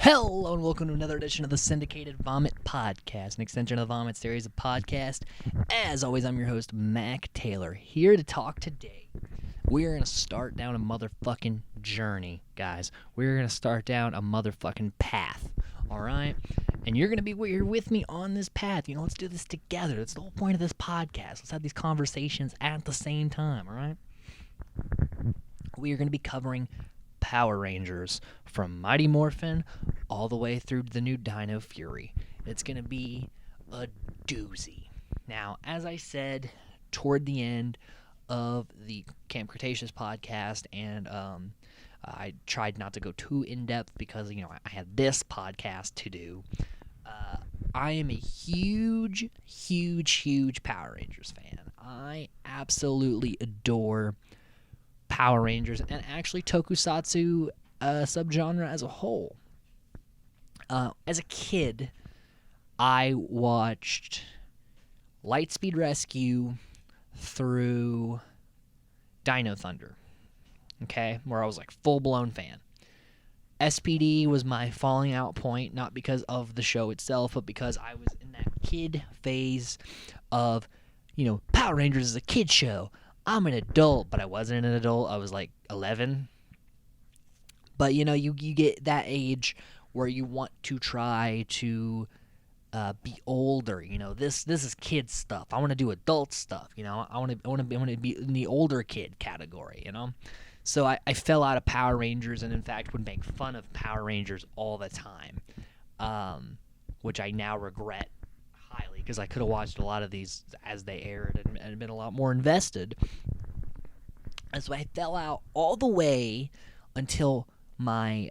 Hello and welcome to another edition of the Syndicated Vomit Podcast, an extension of the Vomit series of podcasts. As always, I'm your host, Mac Taylor, here to talk today. We're going to start down a motherfucking journey, guys. We're going to start down a motherfucking path, alright? And you're going to be with me on this path. You know, let's do this together. That's the whole point of this podcast. Let's have these conversations at the same time, alright? We are going to be covering Power Rangers from Mighty Morphin all the way through the new Dino Fury. It's going to be a doozy. Now, as I said toward the end of the Camp Cretaceous podcast, and I tried not to go too in-depth because, you know, I had this podcast to do. I am a huge Power Rangers fan. I absolutely adore Power Rangers and actually tokusatsu subgenre as a whole. As a kid, I watched Lightspeed Rescue through Dino Thunder, okay, where I was like full-blown fan. SPD was my falling out point, not because of the show itself, but because I was in that kid phase of, you know, Power Rangers is a kid show. I'm an adult, but I wasn't an adult. I was like 11. But, you know, you get that age where you want to try to be older. You know, this is kid stuff. I want to do adult stuff. You know, I want to be in the older kid category. You know, so I fell out of Power Rangers, and in fact would make fun of Power Rangers all the time, which I now regret highly, because I could have watched a lot of these as they aired and been a lot more invested. And so I fell out all the way until my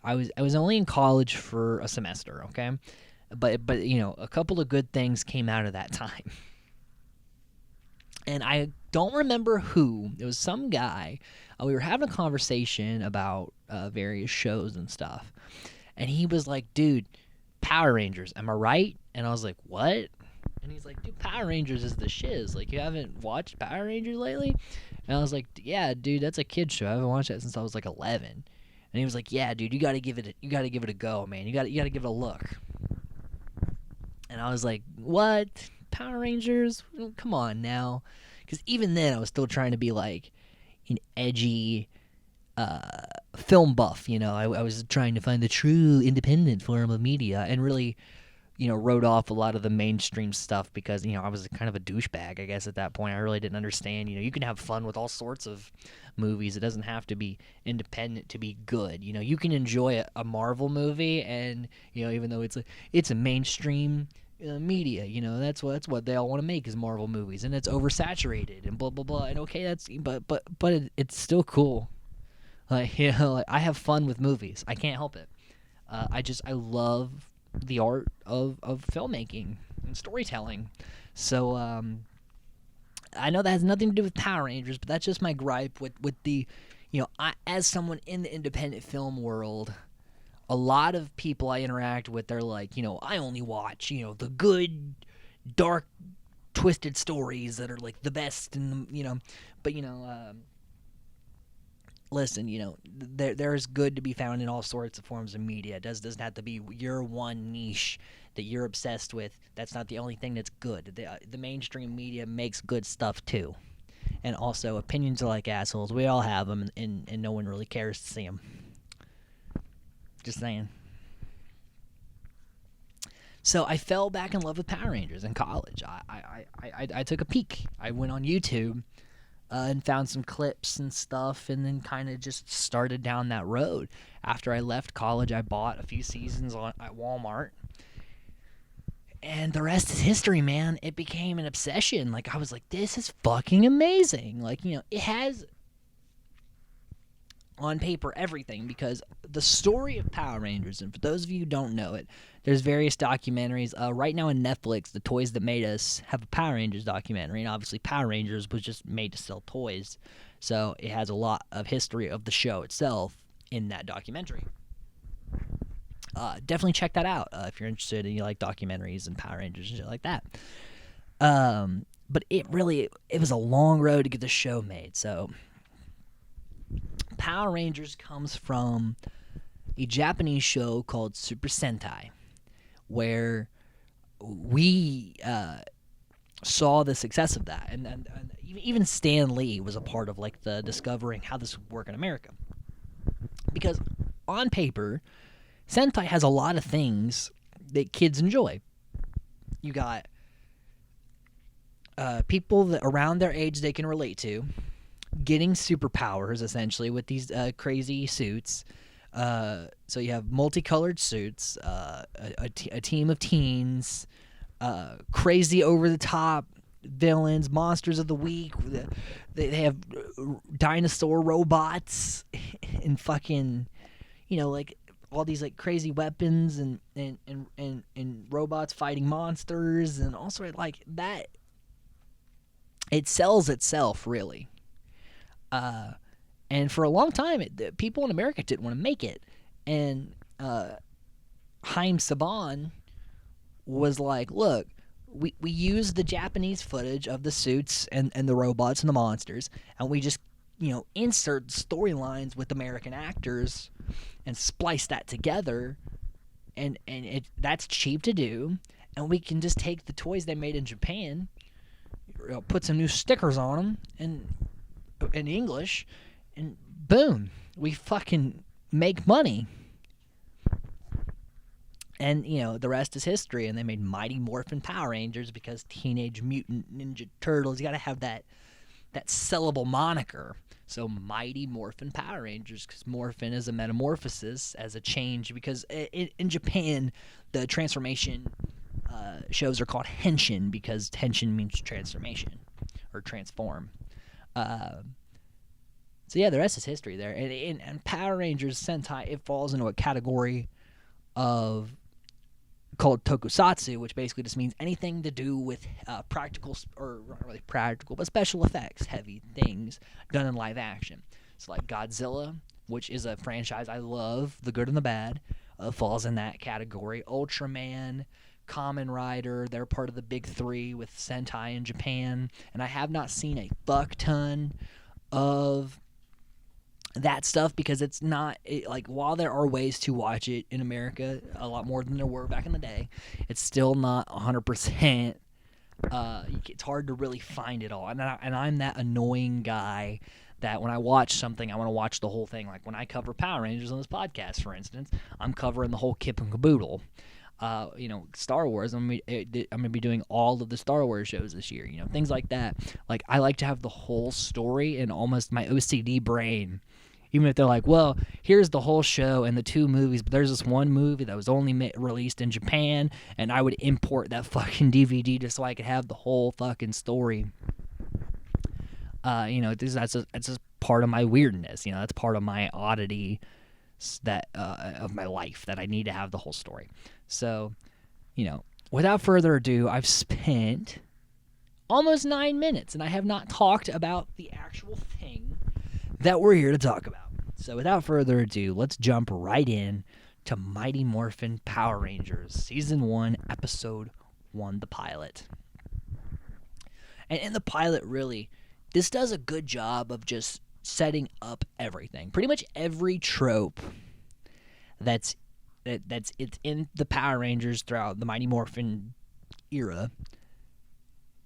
I was only in college for a semester, okay? But you know, a couple of good things came out of that time. And I don't remember who. It was some guy. We were having a conversation about various shows and stuff. And he was like, dude, Power Rangers, am I right? And I was like, what? And he's like, dude, Power Rangers is the shiz. Like, you haven't watched Power Rangers lately? And I was like, yeah, dude, that's a kid show. I haven't watched that since I was like 11. And he was like, yeah, dude, you gotta give it a go, man. You gotta give it a look. And I was like, what? Power Rangers? Come on now. Because even then, I was still trying to be like an edgy film buff, you know. I was trying to find the true independent form of media, and really, you know, wrote off a lot of the mainstream stuff because, you know, I was kind of a douchebag, I guess, at that point. I really didn't understand, you know, you can have fun with all sorts of movies. It doesn't have to be independent to be good. You know, you can enjoy a Marvel movie, and, you know, even though it's a mainstream media, you know, that's what they all want to make is Marvel movies, and it's oversaturated and blah blah blah. And okay, that's but it's still cool. Like, you know, like, I have fun with movies. I can't help it. I love the art of filmmaking and storytelling. So I know that has nothing to do with Power Rangers, but that's just my gripe with the, you know, as someone in the independent film world, a lot of people I interact with, they're like, you know, I only watch, you know, the good, dark, twisted stories that are like the best, and you know, but you know, listen, you know, there's good to be found in all sorts of forms of media. It doesn't have to be your one niche that you're obsessed with. That's not the only thing that's good. The mainstream media makes good stuff too. And also, opinions are like assholes. We all have them, and no one really cares to see them. Just saying. So I fell back in love with Power Rangers in college. I took a peek. I went on YouTube and found some clips and stuff, and then kind of just started down that road. After I left college, I bought a few seasons at Walmart, and the rest is history, man. It became an obsession. Like, I was like, this is fucking amazing. Like, you know, it has on paper everything, because the story of Power Rangers, and for those of you who don't know it, there's various documentaries. Right now on Netflix, The Toys That Made Us have a Power Rangers documentary, and obviously Power Rangers was just made to sell toys, so it has a lot of history of the show itself in that documentary. Definitely check that out if you're interested and you like documentaries and Power Rangers and shit like that. But it was a long road to get the show made, so Power Rangers comes from a Japanese show called Super Sentai, where we saw the success of that, and even Stan Lee was a part of like the discovering how this would work in America. Because on paper, Sentai has a lot of things that kids enjoy. You got people that around their age they can relate to, getting superpowers essentially with these crazy suits. So you have multicolored suits, a team of teens, crazy over the top villains, monsters of the week. They have dinosaur robots and fucking, like all these like crazy weapons and robots fighting monsters, and also like that. It sells itself really. And for a long time, people in America didn't want to make it. And Haim Saban was like, look, we use the Japanese footage of the suits and the robots and the monsters, and we just, insert storylines with American actors and splice that together. And that's cheap to do. And we can just take the toys they made in Japan, put some new stickers on them and in English, and boom, we fucking make money. And the rest is history. And they made Mighty Morphin Power Rangers because Teenage Mutant Ninja Turtles, you gotta have that sellable moniker. So Mighty Morphin Power Rangers, because morphin is a metamorphosis, as a change, because in Japan the transformation shows are called henshin, because henshin means transformation or transform. So yeah, the rest is history there. And Power Rangers Sentai, it falls into a category of called tokusatsu, which basically just means anything to do with practical, or not really practical, but special effects, heavy things done in live action. So like Godzilla, which is a franchise I love, the good and the bad, falls in that category. Ultraman, Kamen Rider, they're part of the big three with Sentai in Japan. And I have not seen a fuck ton of that stuff, because it's not like, while there are ways to watch it in America a lot more than there were back in the day, it's still not 100%. It's hard to really find it all, and I'm that annoying guy that when I watch something, I want to watch the whole thing. Like when I cover Power Rangers on this podcast, for instance, I'm covering the whole kip and caboodle. Star Wars, I'm gonna be doing all of the Star Wars shows this year. Things like that. Like I like to have the whole story in almost my OCD brain. Even if they're like, well, here's the whole show and the 2 movies, but there's this one movie that was only released in Japan, and I would import that fucking DVD just so I could have the whole fucking story. That's just part of my weirdness. That's part of my oddity that of my life, that I need to have the whole story. So, without further ado, I've spent almost 9 minutes, and I have not talked about the actual thing that we're here to talk about. So without further ado, let's jump right in to Mighty Morphin Power Rangers Season 1, Episode 1, the pilot. And in the pilot, really, this does a good job of just setting up everything. Pretty much every trope that's it's in the Power Rangers throughout the Mighty Morphin era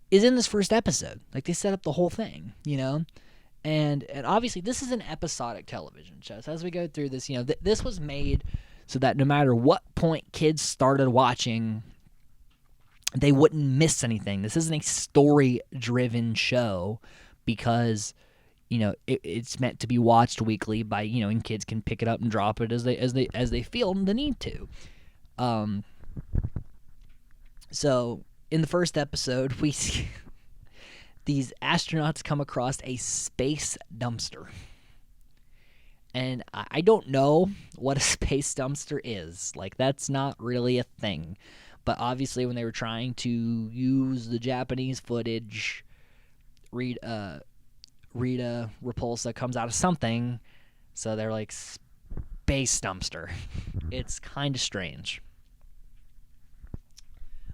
is in this first episode. Like, they set up the whole thing, And obviously, this is an episodic television show. So as we go through this, this was made so that no matter what point kids started watching, they wouldn't miss anything. This isn't a story-driven show because, it's meant to be watched weekly by, and kids can pick it up and drop it as they feel the need to. So in the first episode, we see these astronauts come across a space dumpster. And I don't know what a space dumpster is. Like, that's not really a thing. But obviously, when they were trying to use the Japanese footage, Rita Repulsa comes out of something. So they're like, space dumpster. It's kind of strange.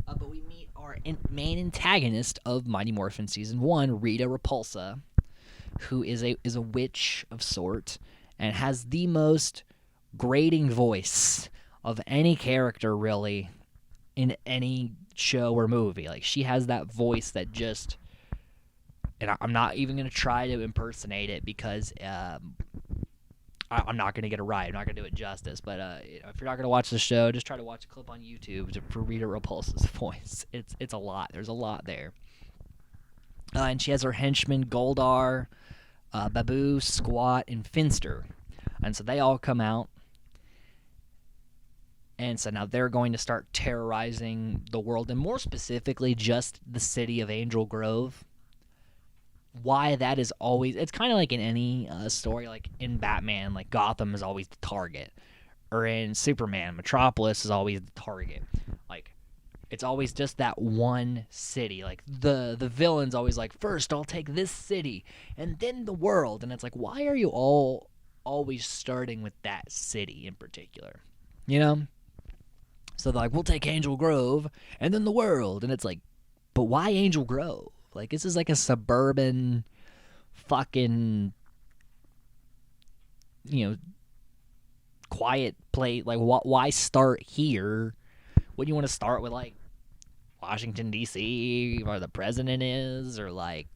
But we meet our main antagonist of Mighty Morphin Season 1, Rita Repulsa, who is a witch of sort and has the most grating voice of any character, really, in any show or movie. Like, she has that voice that just... And I'm not even going to try to impersonate it because I'm not going to get it right. I'm not going to do it justice. But if you're not going to watch the show, just try to watch a clip on YouTube for Rita Repulsa's voice. It's a lot. There's a lot there. And she has her henchmen Goldar, Babu, Squat, and Finster. And so they all come out. And so now they're going to start terrorizing the world, and more specifically just the city of Angel Grove. Why that is always... It's kind of like in any story, like in Batman, like Gotham is always the target. Or in Superman, Metropolis is always the target. Like, it's always just that one city. Like, the villain's always like, first I'll take this city, and then the world. And it's like, why are you all always starting with that city in particular? You know? So they're like, we'll take Angel Grove, and then the world. And it's like, but why Angel Grove? Like, this is like a suburban fucking, quiet place. Like, why start here? Wouldn't you want to start with, like, Washington, D.C., where the president is? Or, like,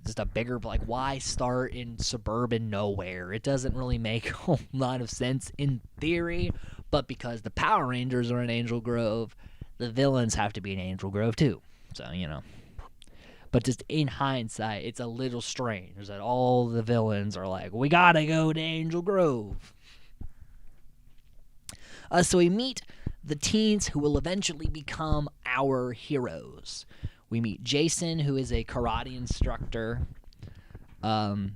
just a bigger, like, why start in suburban nowhere? It doesn't really make a whole lot of sense in theory, but because the Power Rangers are in Angel Grove, the villains have to be in Angel Grove too. So, But just in hindsight, it's a little strange that all the villains are like, we gotta go to Angel Grove. So we meet the teens who will eventually become our heroes. We meet Jason, who is a karate instructor. And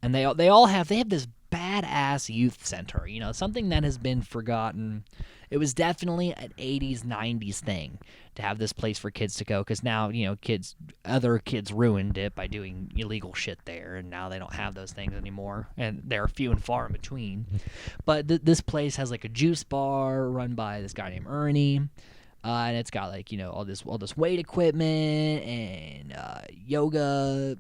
they have this badass youth center, something that has been forgotten. It was definitely an 80s, 90s thing to have this place for kids to go, because now, other kids ruined it by doing illegal shit there, and now they don't have those things anymore, and they're few and far in between. But this place has, like, a juice bar run by this guy named Ernie, and it's got, like, all this weight equipment and yoga,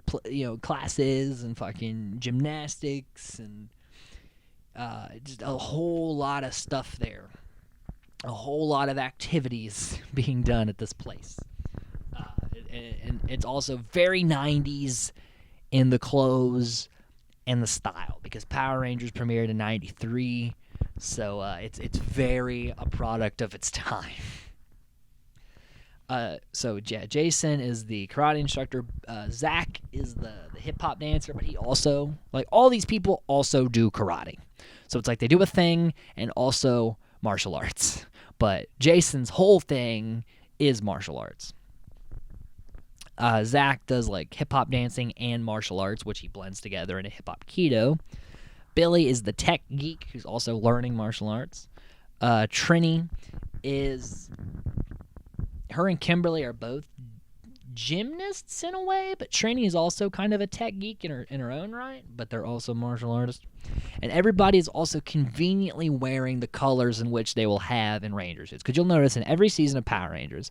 classes and fucking gymnastics and just a whole lot of stuff there. A whole lot of activities being done at this place. And it's also very 90s in the clothes and the style, because Power Rangers premiered in 93, so it's very a product of its time. So yeah, Jason is the karate instructor. Zach is the hip-hop dancer, but he also, like, all these people also do karate. So it's like they do a thing and also martial arts. But Jason's whole thing is martial arts. Zach does, like, hip-hop dancing and martial arts, which he blends together in a hip-hop keto. Billy is the tech geek who's also learning martial arts. Trini is... Her and Kimberly are both gymnasts in a way, but Trini is also kind of a tech geek in her own right, but they're also martial artists. And everybody is also conveniently wearing the colors in which they will have in Ranger suits. Because you'll notice in every season of Power Rangers,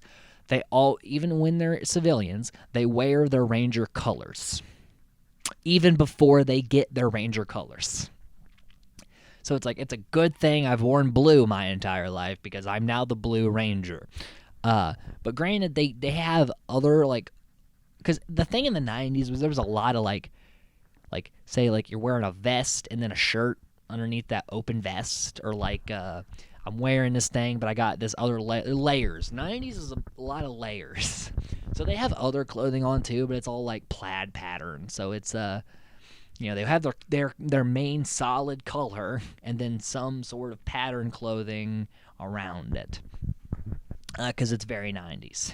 they all, even when they're civilians, they wear their Ranger colors. Even before they get their Ranger colors. So it's like, it's a good thing I've worn blue my entire life, because I'm now the Blue Ranger. But granted, they have other, like, because the thing in the 90s was there was a lot of, like, say, like, you're wearing a vest and then a shirt underneath that open vest, or, like, I'm wearing this thing, but I got this other layers. 90s is a lot of layers. So they have other clothing on, too, but it's all, like, plaid pattern. So it's, they have their main solid color and then some sort of pattern clothing around it. Because it's very 90s.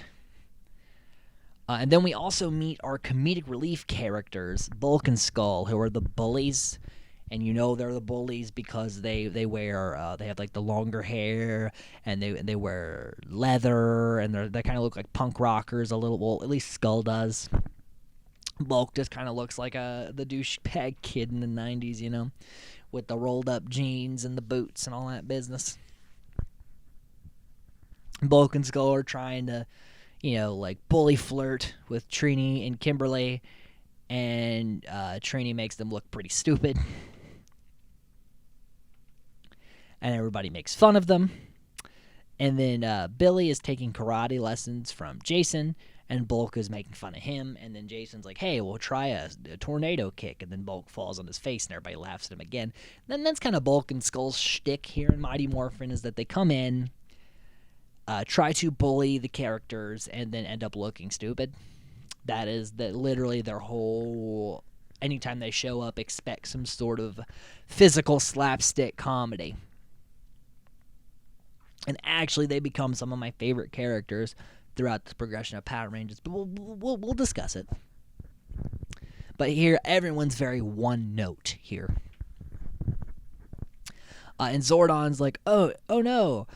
And then we also meet our comedic relief characters, Bulk and Skull, who are the bullies. And they're the bullies because they wear they have, like, the longer hair, and they wear leather, and they kind of look like punk rockers a little. Well, at least Skull does. Bulk just kind of looks like the douchebag kid in the 90s, with the rolled up jeans and the boots and all that business. Bulk and Skull are trying to, like, bully flirt with Trini and Kimberly, and Trini makes them look pretty stupid. and everybody makes fun of them. And then Billy is taking karate lessons from Jason, and Bulk is making fun of him. And then Jason's like, hey, we'll try a tornado kick. And then Bulk falls on his face, and everybody laughs at him again. And then that's kind of Bulk and Skull's shtick here in Mighty Morphin, is that they come in, try to bully the characters, and then end up looking stupid. That is literally their whole... Anytime they show up, expect some sort of physical slapstick comedy. And actually, they become some of my favorite characters throughout the progression of Power Rangers. But we'll discuss it. But here, everyone's very one note here. And Zordon's like, oh no,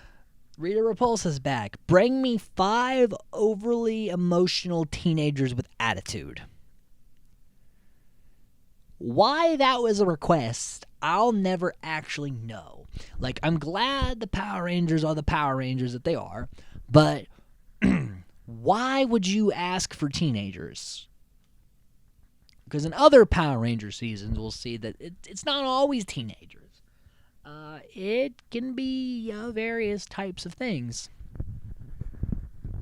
Rita Repulsa's back. Bring me 5 overly emotional teenagers with attitude. Why that was a request, I'll never actually know. Like, I'm glad the Power Rangers are the Power Rangers that they are, but why would you ask for teenagers? Because in other Power Ranger seasons, we'll see that it's not always teenagers. It can be various types of things.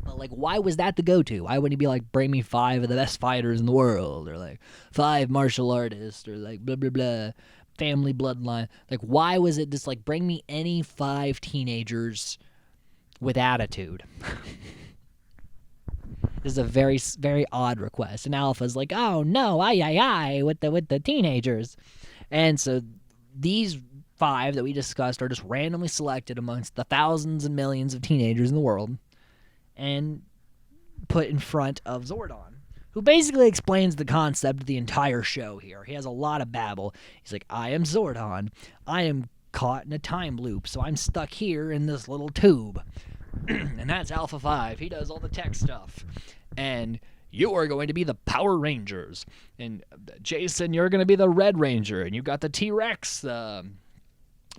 But, like, why was that the go-to? Why wouldn't he be like, bring me 5 of the best fighters in the world? Or, like, 5 martial artists? Or, like, blah, blah, blah. Family bloodline. Like, why was it just, like, bring me any 5 teenagers with attitude? This is a very, very odd request. And Alpha's like, oh, no, with the teenagers. And so these 5 that we discussed are just randomly selected amongst the thousands and millions of teenagers in the world and put in front of Zordon, who basically explains the concept of the entire show here. He has a lot of babble. He's like, I am Zordon. I am caught in a time loop, so I'm stuck here in this little tube. And that's Alpha 5. He does all the tech stuff. And you are going to be the Power Rangers. And Jason, you're going to be the Red Ranger. And you got the T-Rex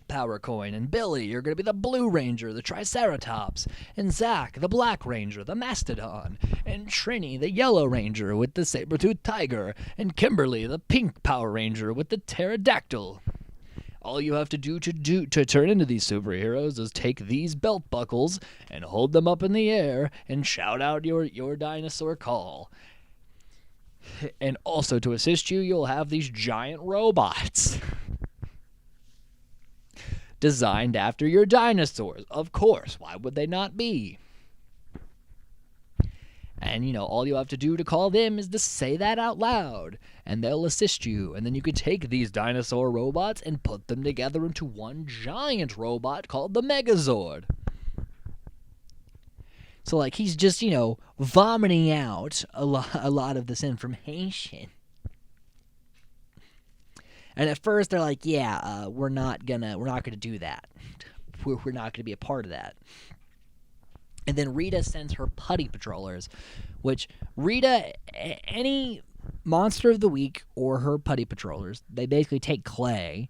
power coin. And Billy, you're going to be the Blue Ranger, the Triceratops. And Zach, the Black Ranger, the Mastodon. And Trini, the Yellow Ranger with the saber-toothed tiger. And Kimberly, the Pink Power Ranger with the pterodactyl. All you have to do to turn into these superheroes is take these belt buckles and hold them up in the air and shout out your dinosaur call. And also to assist you, you'll have these giant robots designed after your dinosaurs. Of course, why would they not be? And, all you have to do to call them is to say that out loud, and they'll assist you. And then you could take these dinosaur robots and put them together into one giant robot called the Megazord. So, like, he's just, vomiting out a lot of this information. And at first they're like, yeah, we're not gonna do that. We're not gonna be a part of that. And then Rita sends her putty patrollers, which Rita, any monster of the week or her putty patrollers, they basically take clay,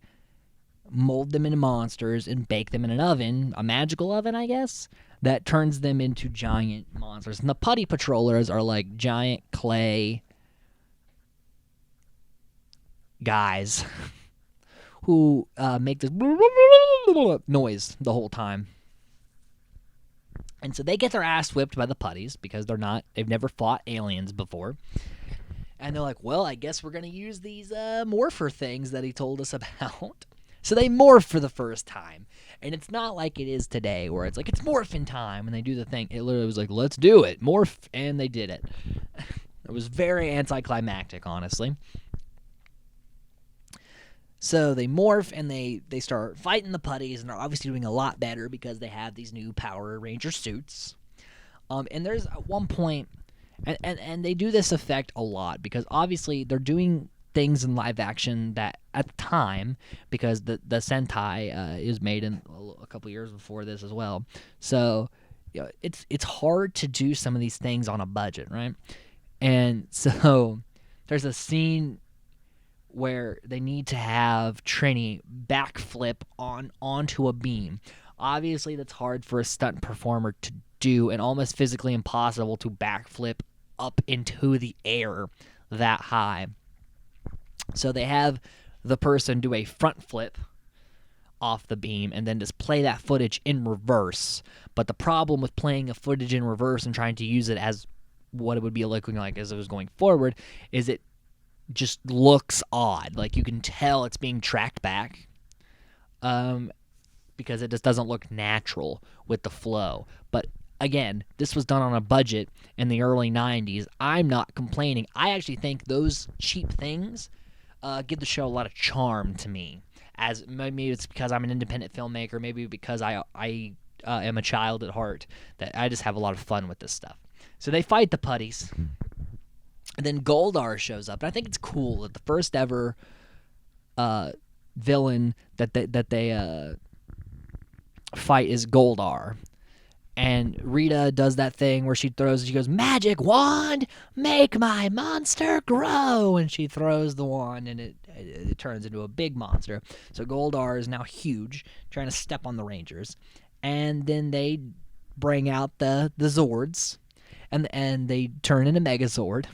mold them into monsters, and bake them in an oven, a magical oven, I guess, that turns them into giant monsters. And the putty patrollers are like giant clay guys who make this noise the whole time. And so they get their ass whipped by the putties because they've never fought aliens before. And they're like, well, I guess we're going to use these morpher things that he told us about. So they morph for the first time. And it's not like it is today where it's like, it's morphin' time. And they do the thing. It literally was like, let's do it. Morph. And they did it. It was very anticlimactic, honestly. So they morph and they start fighting the putties, and they're obviously doing a lot better because they have these new Power Ranger suits. And there's at one point, and they do this effect a lot because obviously they're doing things in live action that at the time, because the Sentai is made in a couple years before this as well. So it's hard to do some of these things on a budget, right? And so there's a scene where they need to have Trini backflip onto a beam. Obviously, that's hard for a stunt performer to do, and almost physically impossible to backflip up into the air that high. So they have the person do a front flip off the beam and then just play that footage in reverse. But the problem with playing a footage in reverse and trying to use it as what it would be looking like as it was going forward is it just looks odd. Like, you can tell it's being tracked back because it just doesn't look natural with the flow. But again, this was done on a budget in the early 90s. I'm not complaining. I actually think those cheap things give the show a lot of charm to me. As maybe it's because I'm an independent filmmaker, maybe because I am a child at heart, that I just have a lot of fun with this stuff. So they fight the putties, and then Goldar shows up. And I think it's cool that the first ever villain that they fight is Goldar. And Rita does that thing where she goes, "Magic wand, make my monster grow." And she throws the wand, and it turns into a big monster. So Goldar is now huge, trying to step on the Rangers. And then they bring out the Zords, and they turn into Megazord.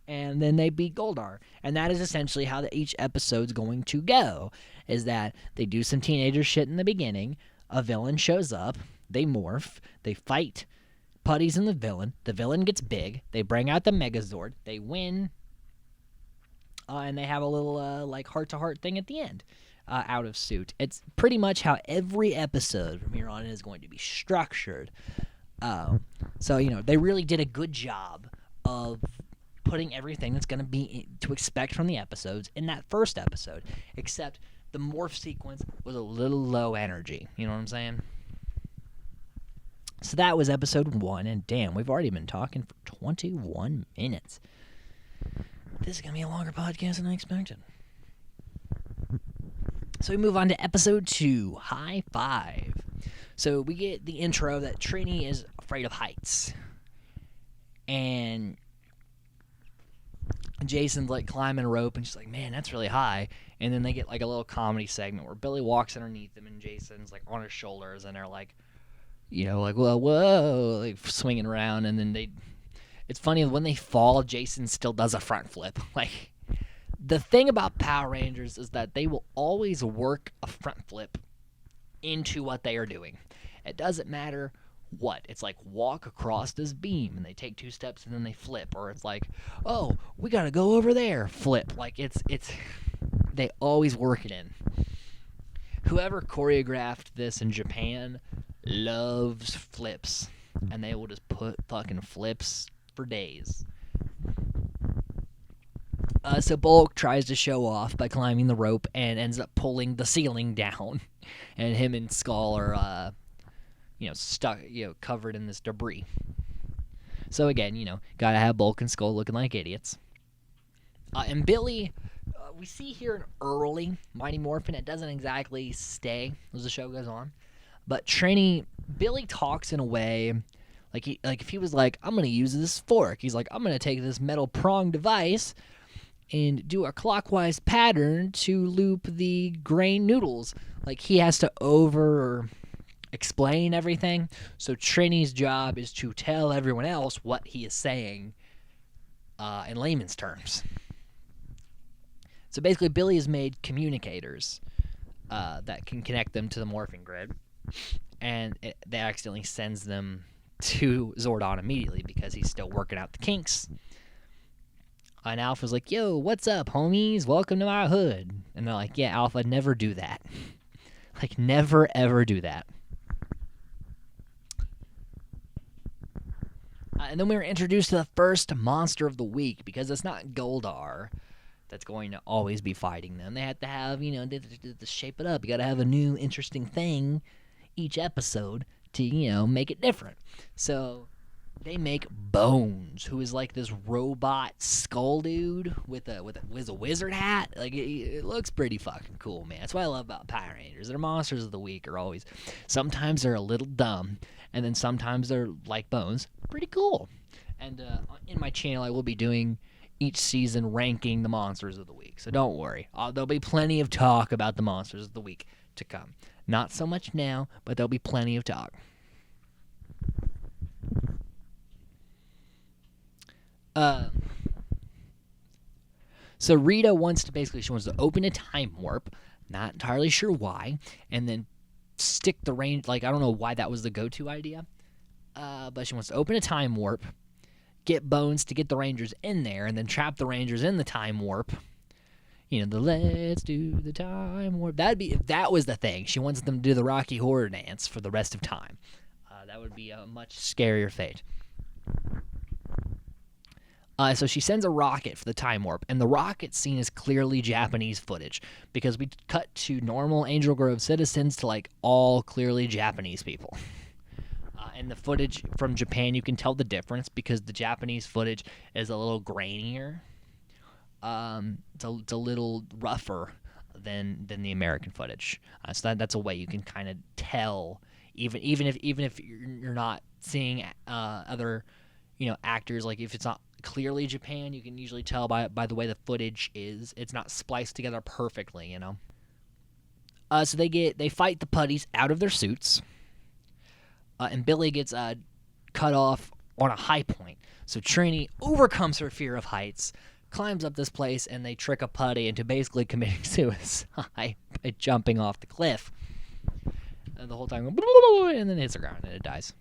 And then they beat Goldar. And that is essentially how each episode's going to go, is that they do some teenager shit in the beginning, a villain shows up, they morph, they fight putties and the villain gets big, they bring out the Megazord, they win, and they have a little like heart-to-heart thing at the end, out of suit. It's pretty much how every episode from here on is going to be structured. So, they really did a good job of putting everything that's going to be to expect from the episodes in that first episode, except the morph sequence was a little low energy. You know what I'm saying? So that was episode 1, and damn, we've already been talking for 21 minutes. This is going to be a longer podcast than I expected. So we move on to episode 2, High Five. So we get the intro that Trini is afraid of heights. And Jason's like climbing a rope, and she's like, "Man, that's really high." And then they get like a little comedy segment where Billy walks underneath them, and Jason's like on his shoulders, and they're like, like, whoa, like swinging around. And then it's funny, when they fall, Jason still does a front flip. Like, the thing about Power Rangers is that they will always work a front flip into what they are doing. It doesn't matter what. It's like, walk across this beam, and they take 2 steps and then they flip. Or it's like, oh, we gotta go over there, flip. Like, it's they always work it in. Whoever choreographed this in Japan loves flips, and they will just put fucking flips for days. So Bulk tries to show off by climbing the rope and ends up pulling the ceiling down, and him and Skull are stuck, covered in this debris. So again, gotta have Bulk and Skull looking like idiots. And Billy, we see here an early Mighty Morphin. It doesn't exactly stay as the show goes on. But Billy talks in a way like if he was like, "I'm gonna use this fork," he's like, "I'm gonna take this metal prong device and do a clockwise pattern to loop the grain noodles." Like, he has to over explain everything. So Trini's job is to tell everyone else what he is saying in layman's terms. So basically, Billy has made communicators that can connect them to the morphing grid, and that accidentally sends them to Zordon immediately because he's still working out the kinks. And Alpha's like, "Yo, what's up, homies? Welcome to my hood." And they're like, "Yeah, Alpha, never do that." Like, never, ever do that. And then we were introduced to the first monster of the week, because it's not Goldar that's going to always be fighting them. They have to have, to shape it up. You got to have a new interesting thing each episode to, make it different. So they make Bones, who is like this robot skull dude with a wizard hat. Like, it looks pretty fucking cool, man. That's what I love about Power Rangers. Their monsters of the week are always, sometimes they're a little dumb, and then sometimes they're like Bones, pretty cool. And in my channel, I will be doing each season ranking the monsters of the week. So don't worry. There'll be plenty of talk about the monsters of the week to come. Not so much now, but there'll be plenty of talk. So Rita wants to open a time warp, Not entirely sure why. And then stick the range. Like, I don't know why that was the go-to idea. But she wants to open a time warp, get Bones to get the Rangers in there, and then trap the Rangers in the time warp. The let's do the time warp. That'd be, if that was the thing. She wants them to do the Rocky Horror dance for the rest of time. That would be a much scarier fate. So she sends a rocket for the time warp, and the rocket scene is clearly Japanese footage because we cut to normal Angel Grove citizens to like all clearly Japanese people. And the footage from Japan, you can tell the difference because the Japanese footage is a little grainier. It's a little rougher than the American footage. So that's a way you can kind of tell, even if you're not seeing other actors, like if it's not clearly Japan, you can usually tell by the way the footage is. It's not spliced together perfectly, So they fight the putties out of their suits. And Billy gets cut off on a high point. So Trini overcomes her fear of heights, climbs up this place, and they trick a putty into basically committing suicide by jumping off the cliff. And the whole time, and then hits the ground and it dies.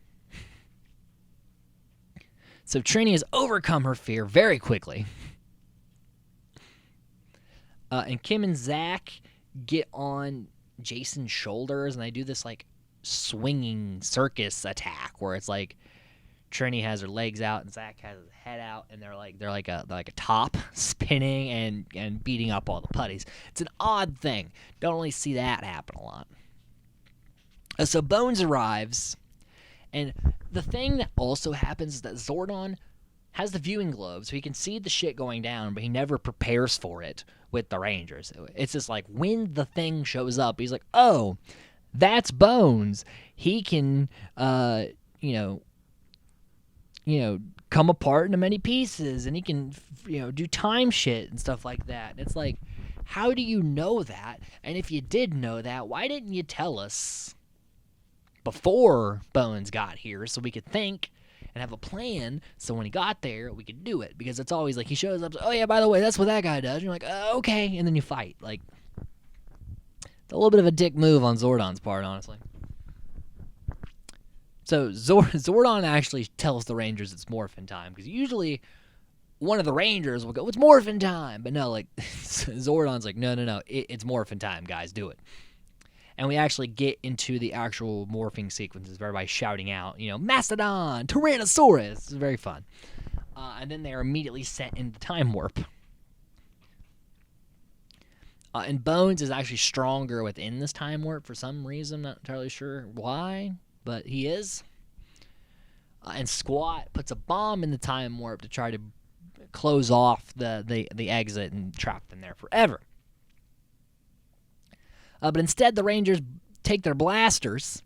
So Trini has overcome her fear very quickly. And Kim and Zach get on Jason's shoulders, and they do this like swinging circus attack where it's like Trini has her legs out and Zach has his head out, and they're like a top spinning and beating up all the putties. It's an odd thing. Don't really see that happen a lot. So Bones arrives, and the thing that also happens is that Zordon has the viewing globe, so he can see the shit going down, but he never prepares for it with the Rangers. It's just like when the thing shows up, he's like, oh, that's Bones. He can, come apart into many pieces, and he can, do time shit and stuff like that. It's like, how do you know that? And if you did know that, why didn't you tell us before Bones got here so we could think and have a plan so when he got there, we could do it? Because it's always like he shows up, oh yeah, by the way, that's what that guy does. And you're like, oh, okay, and then you fight. Like, a little bit of a dick move on Zordon's part, honestly. So Zordon actually tells the Rangers it's morphin time, because usually one of the Rangers will go, it's morphin time, but no, like Zordon's like, no, it's morphin time, guys, do it. And we actually get into the actual morphing sequences of everybody shouting out, Mastodon, Tyrannosaurus. It's very fun. And then they're immediately sent into the time warp. And Bones is actually stronger within this time warp for some reason. Not entirely sure why, but he is. And Squat puts a bomb in the time warp to try to close off the exit and trap them there forever. But instead, the Rangers take their blasters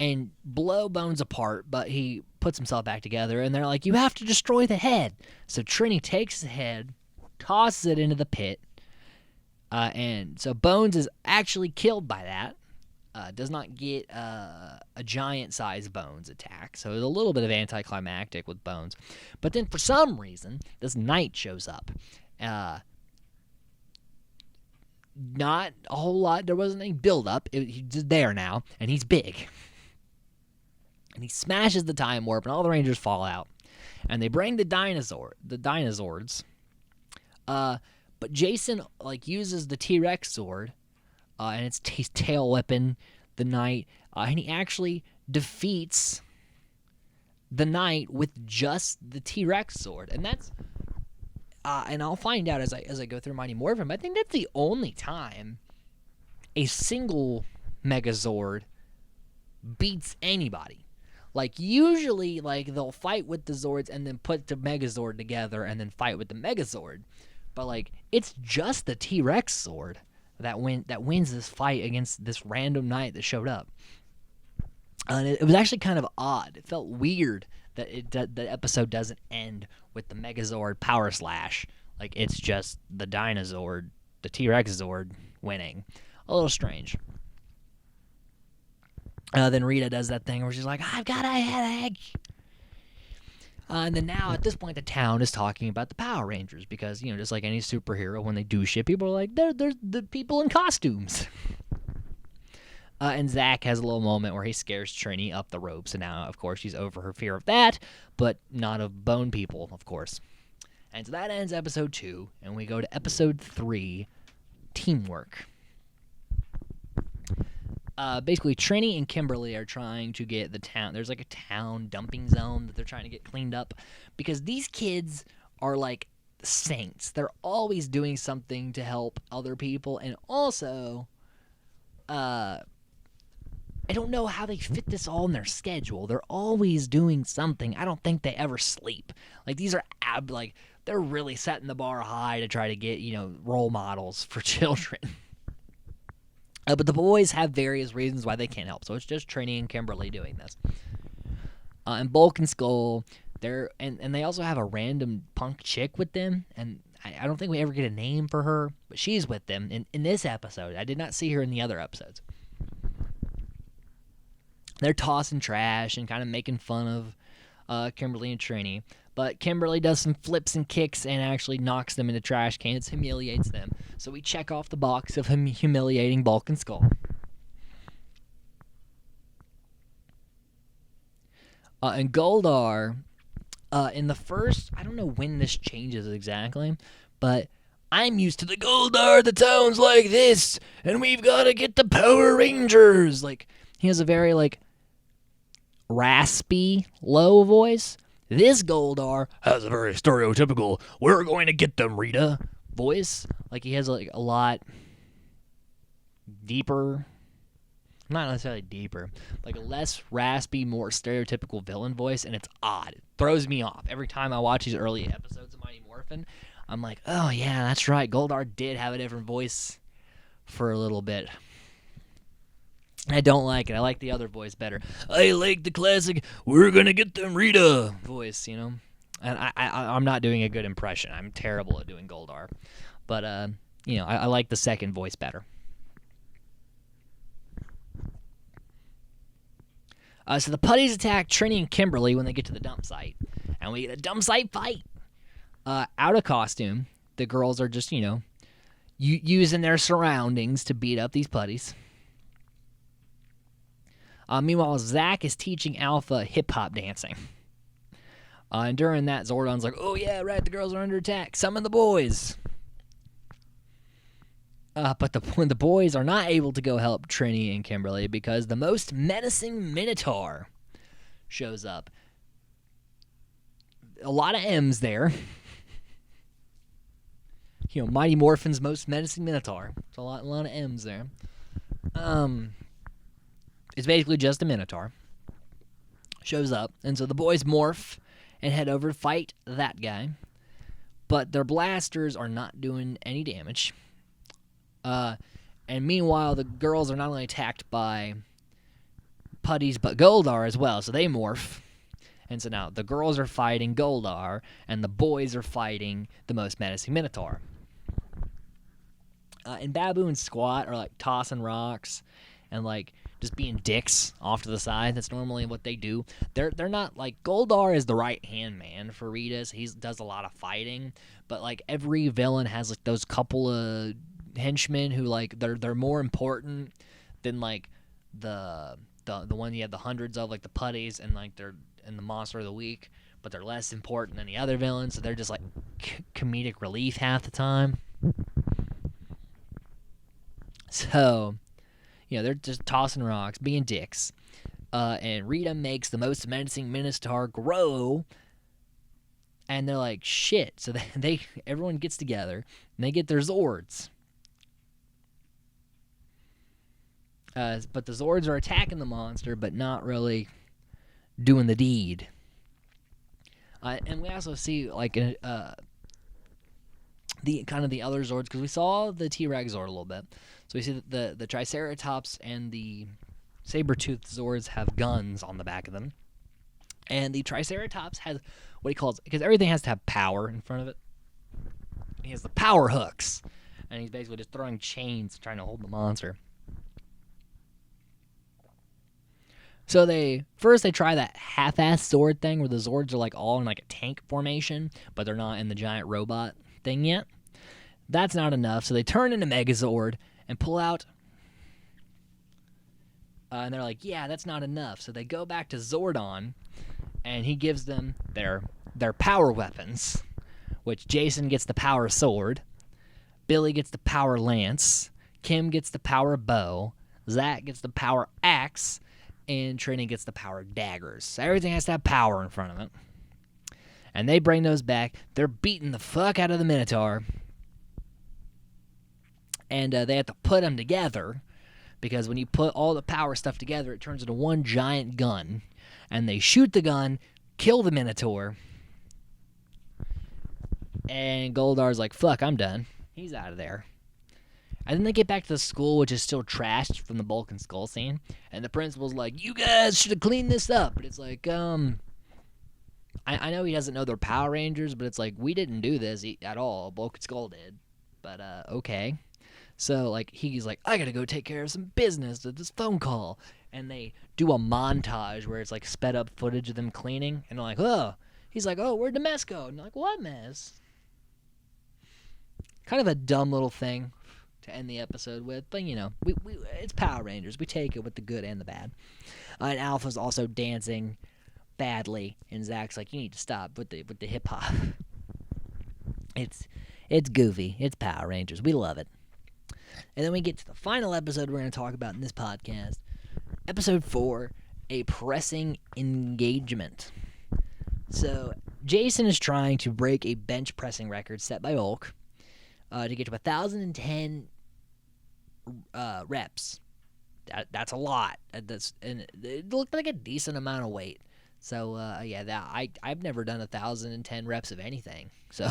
and blow Bones apart, but he puts himself back together, and they're like, you have to destroy the head. So Trini takes the head, tosses it into the pit, and so Bones is actually killed by that. Does not get a giant-sized Bones attack, so it's a little bit of anticlimactic with Bones. But then for some reason, this Knight shows up. Not a whole lot. There wasn't any build-up. He's just there now, and he's big. And he smashes the time warp, and all the Rangers fall out. And they bring the dinosaurs. But Jason uses the T-Rex sword, and it's his tail weapon, the Knight, and he actually defeats the Knight with just the T-Rex sword, and that's. And I'll find out as I go through Mighty Morphin, but I think that's the only time a single Megazord beats anybody. Like, usually, they'll fight with the Zords and then put the Megazord together and then fight with the Megazord. But, it's just the T-Rex sword that wins this fight against this random Knight that showed up. And it was actually kind of odd. It felt weird that the episode doesn't end with the Megazord power slash. It's just the Dinozord, the T-Rex Zord, winning. A little strange. Then Rita does that thing where she's like, I've got a headache. And then now, at this point, the town is talking about the Power Rangers because, just like any superhero, when they do shit, people are like, they're the people in costumes. And Zach has a little moment where he scares Trini up the ropes, and now, of course, she's over her fear of that, but not of bone people, of course. And so that ends episode 2, and we go to episode 3, Teamwork. Basically, Trini and Kimberly are trying to get the town. There's like a town dumping zone that they're trying to get cleaned up because these kids are like saints. They're always doing something to help other people, and also, I don't know how they fit this all in their schedule. They're always doing something. I don't think they ever sleep. Like, these are they're really setting the bar high to try to get, role models for children. But the boys have various reasons why they can't help. So it's just Trini and Kimberly doing this. And Bulk and Skull, and they also have a random punk chick with them. And I don't think we ever get a name for her, but she's with them in this episode. I did not see her in the other episodes. They're tossing trash and kind of making fun of Kimberly and Trini. But Kimberly does some flips and kicks and actually knocks them into trash cans, humiliates them. So we check off the box of him humiliating Bulk and Skull. And Goldar, in the first, I don't know when this changes exactly, but I'm used to the Goldar that sounds like this, and we've got to get the Power Rangers. Like, he has a very, raspy, low voice. This Goldar has a very stereotypical, we're going to get them, Rita, voice. Like, he has, a lot deeper, not necessarily deeper, like a less raspy, more stereotypical villain voice, and it's odd. It throws me off. Every time I watch these early episodes of Mighty Morphin, I'm like, oh, yeah, that's right. Goldar did have a different voice for a little bit. I don't like it. I like the other voice better. I like the classic, we're going to get them Rita voice, And I'm not doing a good impression. I'm terrible at doing Goldar. But, I like the second voice better. So the putties attack Trini and Kimberly when they get to the dump site. And we get a dump site fight. Out of costume, the girls are just, using their surroundings to beat up these putties. Meanwhile, Zach is teaching Alpha hip-hop dancing. And during that, Zordon's like, oh yeah, right, the girls are under attack. Summon the boys. But the boys are not able to go help Trini and Kimberly because the most menacing Minotaur shows up. A lot of M's there. Mighty Morphin's most menacing Minotaur. It's a lot of M's there. It's basically just a Minotaur. Shows up, and so the boys morph and head over to fight that guy. But their blasters are not doing any damage. And meanwhile, the girls are not only attacked by putties, but Goldar as well, so they morph. And so now the girls are fighting Goldar, and the boys are fighting the most menacing Minotaur. And Babu and Squat are tossing rocks and just being dicks off to the side. That's normally what they do. They're not Goldar is the right hand man for Rita. He does a lot of fighting, but every villain has those couple of henchmen who they're more important than the one you have the hundreds of the putties and they're in the monster of the week, but they're less important than the other villains. So they're just comedic relief half the time. So they're just tossing rocks, being dicks. And Rita makes the most menacing Minotaur grow. And they're like, shit. So everyone gets together, and they get their Zords. But the Zords are attacking the monster, but not really doing the deed. And we also see, the other Zords, because we saw the T-Rex Zord a little bit. So we see that the Triceratops and the saber-toothed Zords have guns on the back of them. And the Triceratops has what he calls, because everything has to have power in front of it, he has the power hooks. And he's basically just throwing chains trying to hold the monster. So they try that half-ass Zord thing where the Zords are like all in like a tank formation, but they're not in the giant robot thing yet. That's not enough, so they turn into Megazord and pull out. And they're like, yeah, that's not enough. So they go back to Zordon, and he gives them their power weapons, which Jason gets the power sword, Billy gets the power lance, Kim gets the power bow, Zach gets the power axe, and Trini gets the power daggers. So everything has to have power in front of it. And they bring those back. They're beating the fuck out of the Minotaur. And they have to put them together, because when you put all the power stuff together, it turns into one giant gun. And they shoot the gun, kill the Minotaur. And Goldar's like, fuck, I'm done. He's out of there. And then they get back to the school, which is still trashed from the Bulk and Skull scene. And the principal's like, you guys should have cleaned this up. But it's like, I know he doesn't know they're Power Rangers, but it's like, we didn't do this at all. Bulk and Skull did. But, okay. So, like, he's like, I gotta go take care of some business at this phone call. And they do a montage where it's, like, sped up footage of them cleaning. And they're like, oh. He's like, oh, where'd the mess go? And they're like, what mess? Kind of a dumb little thing to end the episode with. But, you know, we it's Power Rangers. We take it with the good and the bad. And Alpha's also dancing badly. And Zach's like, you need to stop with the hip-hop. It's goofy. It's Power Rangers. We love it. And then we get to the final episode we're going to talk about in this podcast. Episode 4, A Pressing Engagement. So, Jason is trying to break a bench pressing record set by Hulk to get to 1,010 reps. That's a lot. And it looked like a decent amount of weight. So, I've never done 1,010 reps of anything. So...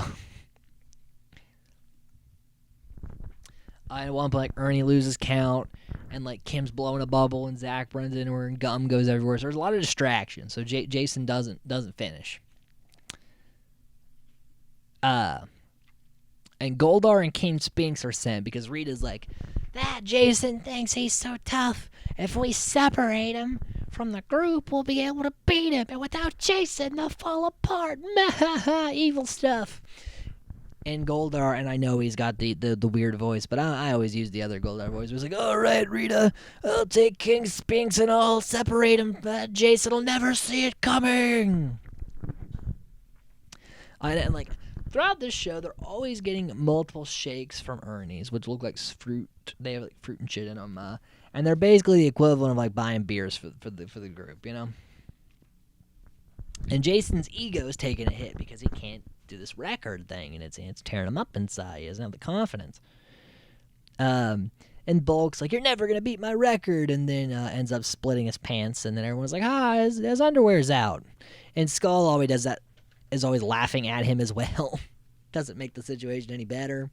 at one point, like, Ernie loses count, and like Kim's blowing a bubble, and Zach runs into her, and gum goes everywhere. So there's a lot of distraction. So Jason doesn't finish. And Goldar and King Spinks are sent because Rita's like, that Jason thinks he's so tough. If we separate him from the group, we'll be able to beat him, and without Jason, they'll fall apart. Evil stuff. And Goldar, and I know he's got the weird voice, but I always use the other Goldar voice. It was like, all right, Rita, I'll take King Spinks and I'll separate him. Jason will never see it coming. And like, throughout this show, they're always getting multiple shakes from Ernie's, which look like fruit. They have like fruit and shit in them. And they're basically the equivalent of like buying beers for the group, you know? And Jason's ego is taking a hit because he can't do this record thing, and it's tearing him up inside. He doesn't have the confidence. And Bulk's like, you're never going to beat my record, and then ends up splitting his pants, and then everyone's like, his underwear's out. And Skull always does that, is always laughing at him as well. Doesn't make the situation any better.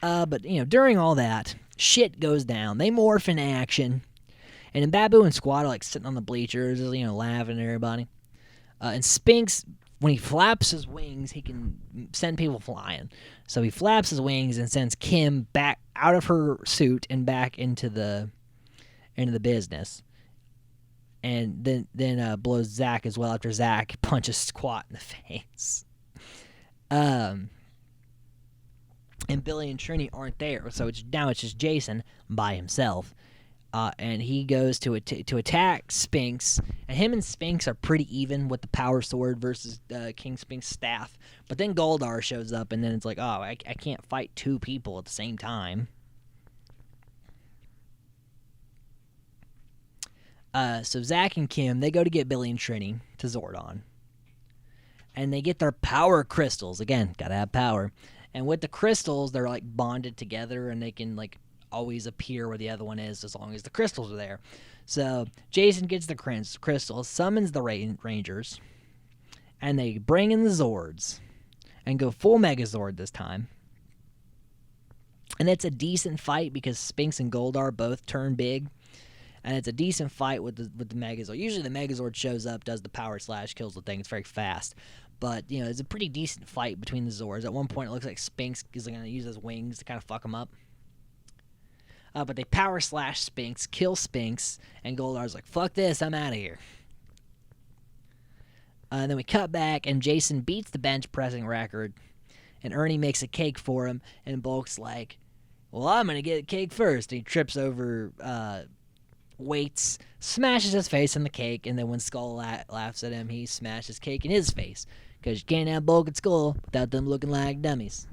But, you know, during all that, shit goes down. They morph in action. And then Babu and Squad are like sitting on the bleachers, you know, laughing at everybody. And Spinks, when he flaps his wings, he can send people flying. So he flaps his wings and sends Kim back out of her suit and back into the business. And then blows Zach as well after Zach punches Squat in the face. And Billy and Trini aren't there, so now it's just Jason by himself. And he goes to attack Spinks, and him and Spinks are pretty even with the power sword versus King Spinks' staff. But then Goldar shows up, and then it's like, oh, I can't fight two people at the same time. So Zach and Kim, they go to get Billy and Trini to Zordon. And they get their power crystals. Again, gotta have power. And with the crystals, they're like bonded together, and they can like always appear where the other one is as long as the crystals are there. So Jason gets the crystals, summons the Rangers, and they bring in the Zords and go full Megazord this time. And it's a decent fight because Spinks and Goldar both turn big. And it's a decent fight with the Megazord. Usually the Megazord shows up, does the power slash, kills the thing. It's very fast. But, you know, it's a pretty decent fight between the Zords. At one point, it looks like Spinks is going to use his wings to kind of fuck him up. But they power slash Spinks, kill Spinks, and Goldar's like, fuck this, I'm out of here. And then we cut back, and Jason beats the bench pressing record, and Ernie makes a cake for him, and Bulk's like, well, I'm going to get a cake first. And he trips over weights, smashes his face in the cake, and then when Skull laughs at him, he smashes cake in his face, because you can't have Bulk and Skull without them looking like dummies.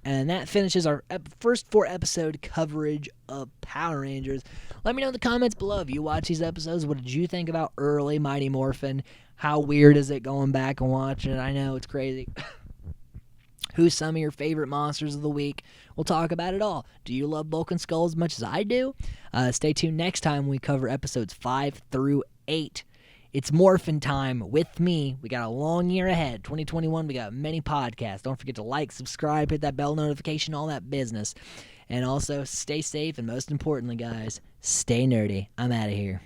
And that finishes our first 4-episode coverage of Power Rangers. Let me know in the comments below if you watch these episodes. What did you think about early Mighty Morphin? How weird is it going back and watching it? I know, it's crazy. Who's some of your favorite monsters of the week? We'll talk about it all. Do you love Bulk and Skull as much as I do? Stay tuned next time when we cover episodes 5 through 8. It's Morphin time with me. We got a long year ahead. 2021, we got many podcasts. Don't forget to like, subscribe, hit that bell notification, all that business. And also, stay safe, and most importantly, guys, stay nerdy. I'm out of here.